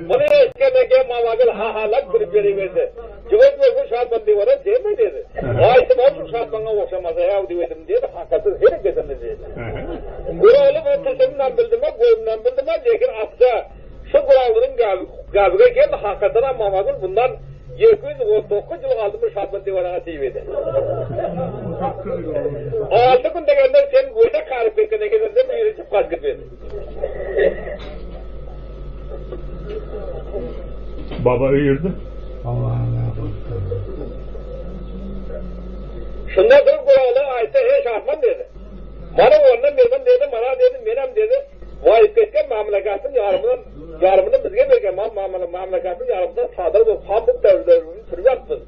Bunu eskerdeki mamagıl hahalak kırıp veriverdi. Cıvıt ve bu şartmandı var değil mi dedi. Ayısı var bu şartmana okşamasa ya dedim dedi. Hakikaten hele kesinlikle dedi. Buralı bu tüsümden bildirmem, boyumdan bildirmem. Lekin atsa şu kuralların gabıga geldi. Hakikaten mamagıl bundan 219 yıl aldığımız şartmandı var deyivedi. 6 gün degenden sen boyda karıp bekene gelirde bir yeri çıkmaz gibi. Baba uyurdu. Şundan sonra kuralı ayette hey şartman dedi. Bana ondan vermem dedi, bana dedi, benim dedi. Vayip etken mamlakatın yarımını bizge vergen mamlakatın yarımında sadır bu pambuk devlerinin türü yaptın.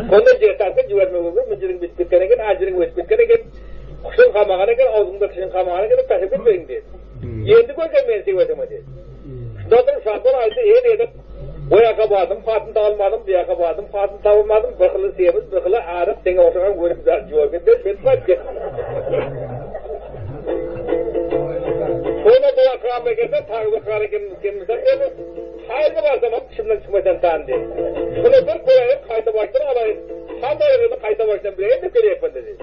Konuda cetarken güvermek olur, mücirin bitkitkene gel, acirin bitkitkene gel, kuşun kamağına gel, ağzında kuşun kamağına gel, taşıp etmeyin dedi. Yendi koyken ben sevmedim dedi. Şundan sonra şartman ayette hey dedi. O yaka bağdım, fatını almadım, bir yaka bağdım, fatını tavılmadım, bıkılı sevimiz, bıkılı ağrıp, seni oturgan görüp cevap ettim, ben fatke. Sonra bu yaka memlekette takip kendimizden dedi, hayırlı başlamam, şimdiden çıkmadan tanı dedi. Şunu bir koyayım, kayta baştan alayım, tam da yerine kayta baştan bileyim de kere yapın dedi.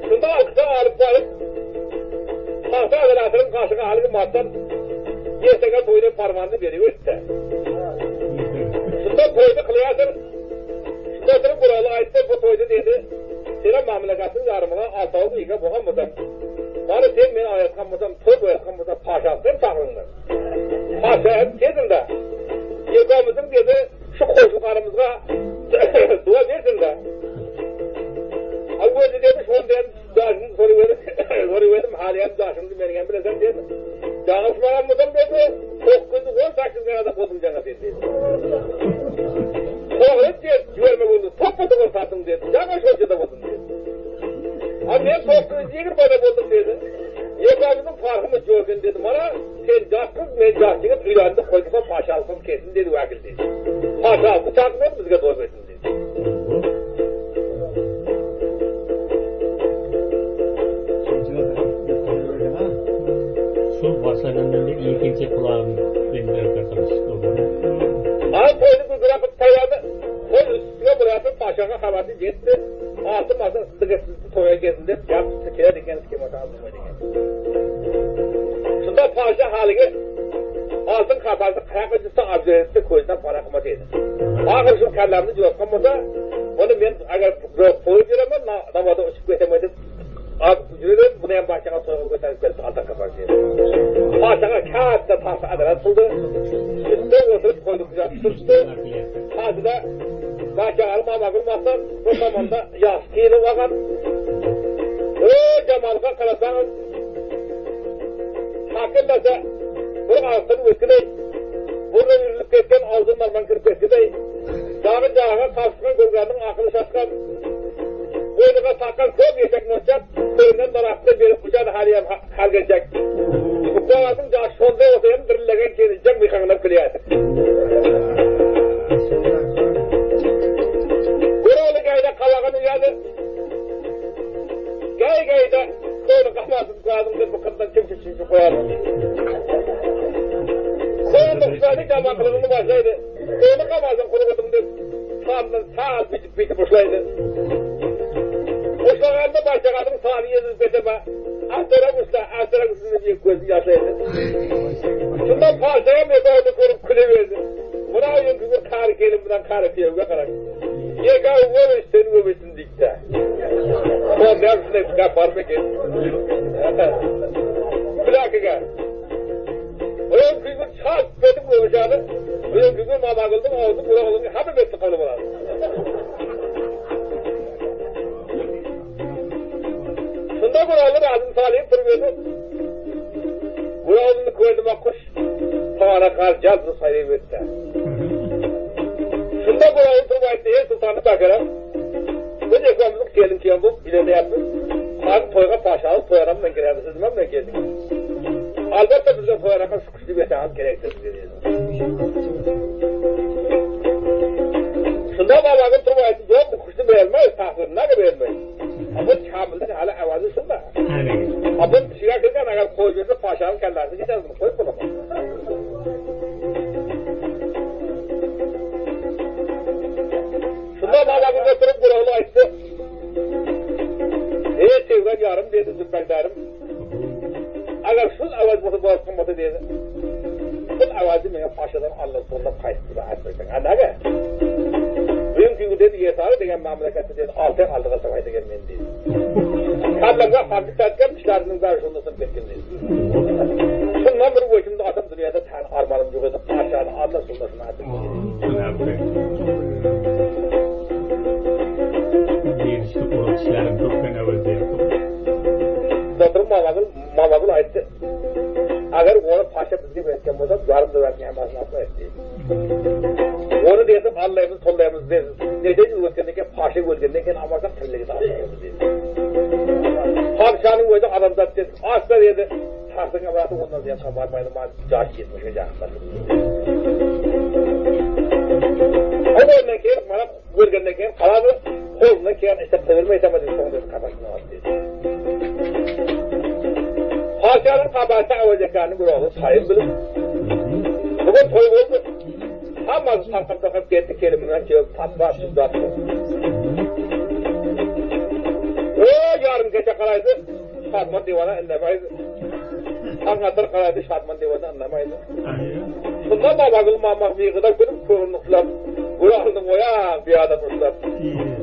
Şunda aksa ağrıp varıp, tahta adalatının karşına alıp mattan, yesene toyda parmağını veriyor işte. Şunda toyda kılıyasın. Şunda oturup buralı ayette bu toyda dedi. Senin mamlakatın yarımına altağın iyice boğanmadan. Bana sen beni ayatkanmadan, toy boyatkanmadan paşasın takımdan. Paşa dedim de. Yekamızın dedi, şu koşullarımıza dua versin de. Al bu dedi, şunu dedim, daşını soruverdim, haliyen daşını vergen bilesen dedim. Dağışmalarımızdan dedi, 9-10 senede kodum cana dedi. Sonra dedi, güvermek oldu, topladığını sattım dedi, dağış hoşçada oldum dedi. Ama ben 920 para buldum dedi. Yekamızın farkımı gördün dedi bana, sen caksız, ben caksınız, ilanında koyduksa paşalısın kesin dedi, vakil dedi. Paşalısı çakmıyor, bizge doğru versin dedi. Şu başlarında ikinci kulağını dinler katılmış. Ay koydu bir grafik tayadı. Koy üstüne bırakıp paşana haberdi gitti. Altı masa sıkıntı toya gezindi. Yaptı kere diken skim atalım diken. Şunda paşa haline altın kafası kayakçısı abdesti koydan para kımat edin. Ağır şu kallarını cevap kımada onu ben agar koyu göremem namada uçup geçemedim. Abi yürüdüm, bunu en başına soğuk gösterip gelip alta kapar diye. Paşana kağıtta tahta adalet buldu. Üstüne oturup koyduk güzel tuttu. Hadi başa almama kılmazsan bu zamanda yaz kiyini vakan. Cemalga kalasanız hakimlese bu altın vekiley. Burada yürülüp ketken ağzından kırıp ketkedey. Dağın dağına kalsıkan gölgenin akıllı şaşkan. Boynuğa takkan köp yiyecek noçak, köyünden tarafta verip kucağına haliyem hal gelecek. Bu ağzın cağı şolda olsayan dirillegen kendicek mıkanına kılıyatır. Buralı gayda kavağın uyadı. Gayda koyunu kamasın koyadımdır bu kırdan kimse koyalım. Koyunu kuşlaydı camakılığını başlaydı. Koyunu kamasın kurugudumdur. Sağından sağ bitip uçlaydı. Uçlağında başlayanın saniyesiz beteme. Astıra kuşunu bir gözü yaşaydı. Şundan parçaya mekanı korup küle verdi. Buna oyun kızı karı gelin buradan karı kıyavga karak. Yeka övesin dikte. Son dersine çıkar parmak et. Bırakı gel. Oyun kızı çat betip öveşanı. Oyun kızı mamakıldım ağzı bırakıldım. Haber betti kalı bırak. Şunda buralı razım salihip durmuyordu. Buralını koydum kuş. Tavana kar cazlı sayıyı vetti. Şunda buralı turbaydı diye sultanı takara. Ben ekranımızın gelin ki bu ileride yapmış. Abi toyga paşalık toyaram ben girerdi. Sızmam ben geldim. Albatta bize toyarak'a şu kuşlu bir tane gerektir. Şunda babamın turbaydı. Yok bu kuşlu beğenmeyiz. Tahsırına da beğenmeyiz. Ama kamilden hala avazı şunda. Ama şirak ederken agar koyduğunda paşanın kellesi giderdim. Koyup bulamam. Şunda babamıza durup buralı açtı. Sevgan yarım dedi zübberlerim. Agar şul avaz bozu boğazkınmadı dedi. Şul avazı mene paşadan Allah sonunda kayıttı da açmayacak. Anlaga? Bugünkü dedi yesarı degen memleketi dedi. Altın aldığa savayda gelmeyin dedi. Kallamga farklı tatken işlerinin var şundasın betkin dedi. Şundan bir vekimde adam dünyada tan armanım yok edip paşadan Allah sondasını açtı dedi. Değişti kuruluşların çok fena vaziyette. Doktor Mamagul aytdı. Agar onu paşa bizge betken bolsa yarım döverken hemasını atma etti. Onu dedim Allah'ımız tollayımız dedi. Neden ölgendeki paşa ölgendeki amasak tırlığı da atmayımız dedi. Padişahın özü adamzat dedi. Asla dedi. Tarsın avaratı ondan ziyan kabarmaydı. Caş gitmişe cahitler. Ondan keyin bana ölgenden keyin kaladı. Kolundan keyin işte tıvırma etemedi. Son dedi kafasına attı dedi. Paşa'nın kabahati avacakarını bir oğlu sayın bilin. Bugün toy oldu. Hamazı takıp gitti kelimden ki tatlı süzdattı. Yarın gece kalaydı. Şadman divana anlamaydı. Anlatır kalaydı Şadman divana anlamaydı. Bundan mamak miyikıda görüp kövünlükler. Burağının oya bir adet uçlar.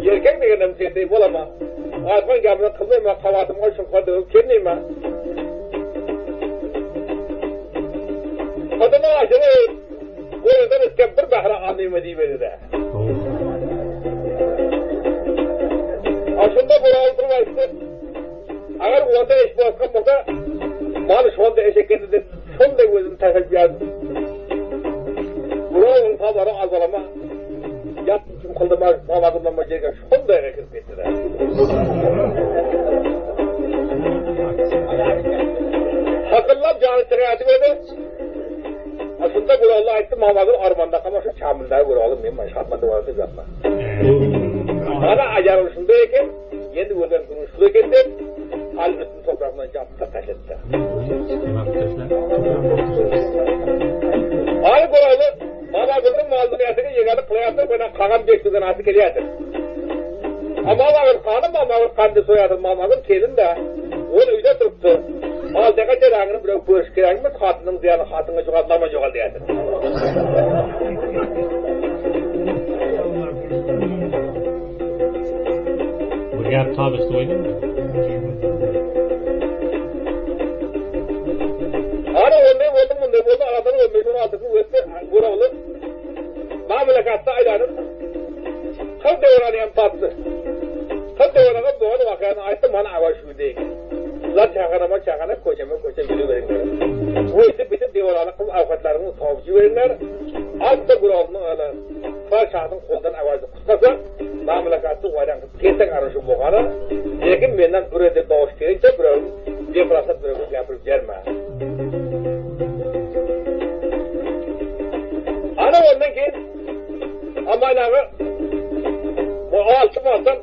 Yerken de geldim sendeyim olama. Azman gemine kılmayım ha. Kavatım olsun kadığım kendiyim ha. Kadına aşırı oradan iskem bir bahra anlayma deyiveri de. Aslında bu aldırma işte. Eğer orada eş bozkan olsa malı şonda eşekleri de şonda gözüm tefek yazdı. Buranın tabarı azalama yat için kıldırma mamadından başlayken şonda eve kırıp ettiler. Hakırlar canı çıkayatı verdi. Aslında Gurallı ayıttı Mamad'ın armanda kamaşı çamilleri Gurallı mıyım ben şartmadı vardı yapma. Bana acar oluşundayken yeni ölen kuruluşluyken de halin üstün toprağından yaptı taşetti. Aynı Gurallı Mamad'ın mağazıniyatını yegadı kılayatır bana kağam geçtiğinden atı keliyatır. Ama Mamad'ın kandı soyatır Mamad'ın kelin de onu üyde duruptu. Aldaga cerağını bir görüş kerağını hatının ziyanı hatını çoğaldama çoğal diyedir. Bu gap tabısı oydun mu? Ana onday oldu aradan 15-16'sı öttü Gurallı. Mamlakatta aylanıp kıl devranı hem tatlı. Kıl devranı doğru vakanı ayıttı bana avaşı değil. Zat çağana koçama gülü verirler. Bu ise bütün diyorlarına kıl avukatlarının tavcı verirler. Altta Gurallı'nın öyle Padişah'ın koldan avazı kıskasa mamlakatı vaydan kesin arışı boğana lekin benden ürede doğuş gelince Gurallı'nın defrasat bölümü yapıp gelme. Ana ondan ki amaynağı bu altı maldan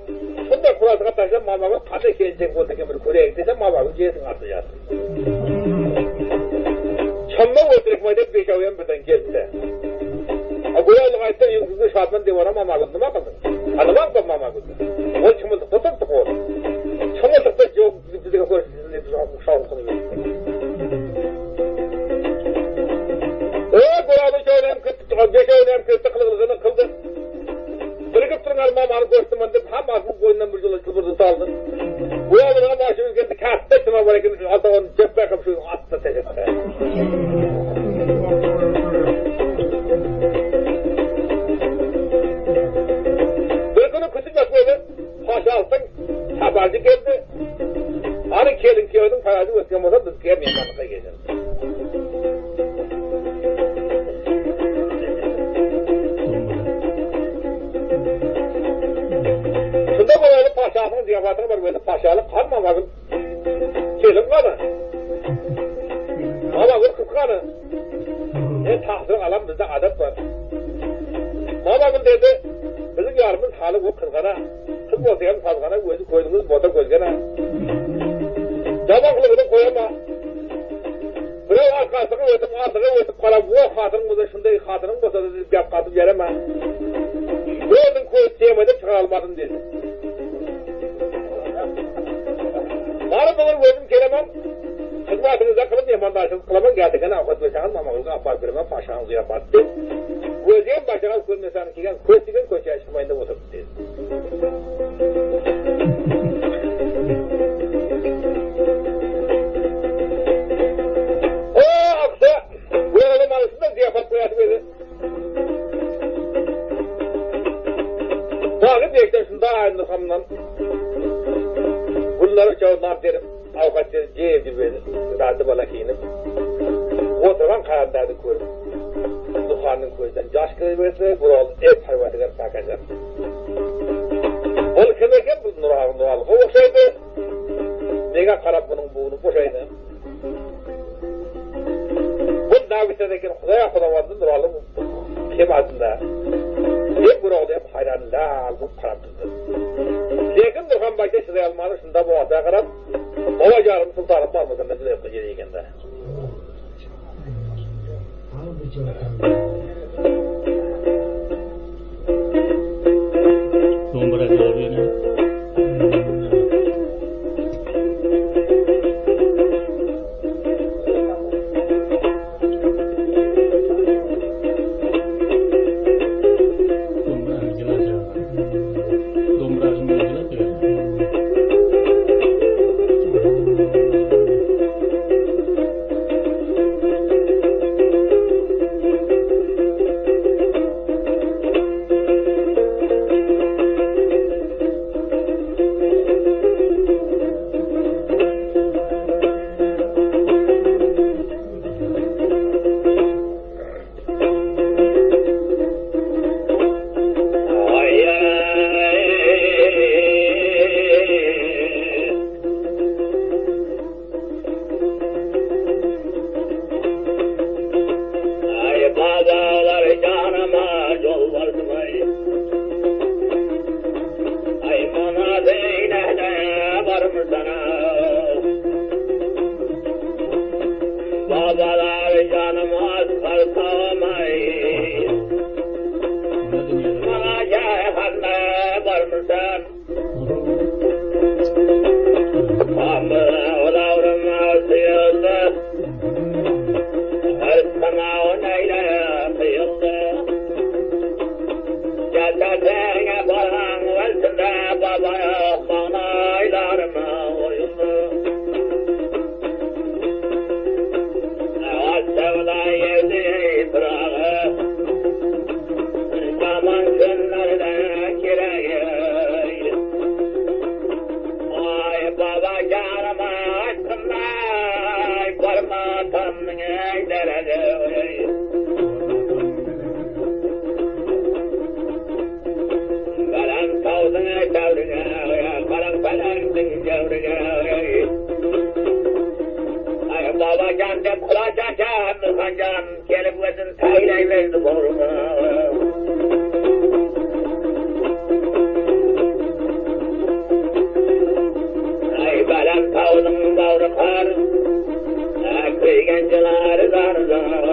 şunda kurasına taşıdan mamamın kadı gelecek oldaki bir kuraya gideceğim mamamın cihetin artacağız. Çamma oturup mayda beş avuyan birden geldi. Gurallık ayıttan yüzsüzü Şadman divana mamamın nima kıldın? Anlamak da mamamın. O çımıldıkta tuttuk o. Çımıldıkta yok bize görüşsüzün hepsi şavukunu verdi. Gurallık beş avuyan kırttı kılıkını kıldı. Bırakıp durun mamanı koştum deyip hamasını boyundan bir yola kıvırdı saldı. Bu yavrularına başımız geldi kastı ettim bırakın altta onu cephe kapışıyor attı teşekkür. Bırakını küçük böyle paşa altın haberci geldi. Hani kelin kiyordun paracı ötken olsa dıskıya miyanlarına geleceğiz. Şunda böyle paşanın ziyafatını var böyle paşalık kalmamadın. Kelim kanı. Mamagül kıskanı. Tahsir alan bizde adet var. Mamagül dedi, bizim yarımız halı bu kızgana. Kız bozayan fazgana gözü koydunuz bota gözgana. Camaklığını koyama. Bura arkasına ötüp, ardığı ötüp qarab, o xatırın olsa, şunday xatırın olsa da gap qatıp yereme. Gördün köz sevmedi, çıqa almadın dedi. Barı bulur gözüm kelemem. Hizmetinize kılıp yamandarsınız kılaman gerçekten avukat veşağın mamağınıza apar vermem paşağınızı yapar dedi. Gözüm başağı kılmesanı kigen köstigen köşeye çıkmayında oturdu dedi. O aksa bu yanalım arasında ziyafat koyatı verir. Takip bekten şunda ayrılır hamdan. Bunları çoğunlar derim. Avukat derim, cevdi verir. Razı bala kiyinip. Oturan karandardı görüp. Dukhanın gözden yaş kıyverse, buralı ev hayvatıgar sakacak. Ol kimeken bu Nural'ı kovuşaydı. Nega karab bunun buğunu boşaydı. Bu Davis'teki Kudaya Kudavardı Nural'ın kemasında. Hep buralı hep hayranlar bu karabdıdır. Lekin Nurhan başta şuraya almalı, şunda bu ataya karab. Baba canım sultanım var mısın? Nasıl yaptı geriyken de. Dombra çalıyor ne? Kıygan cılar zar zar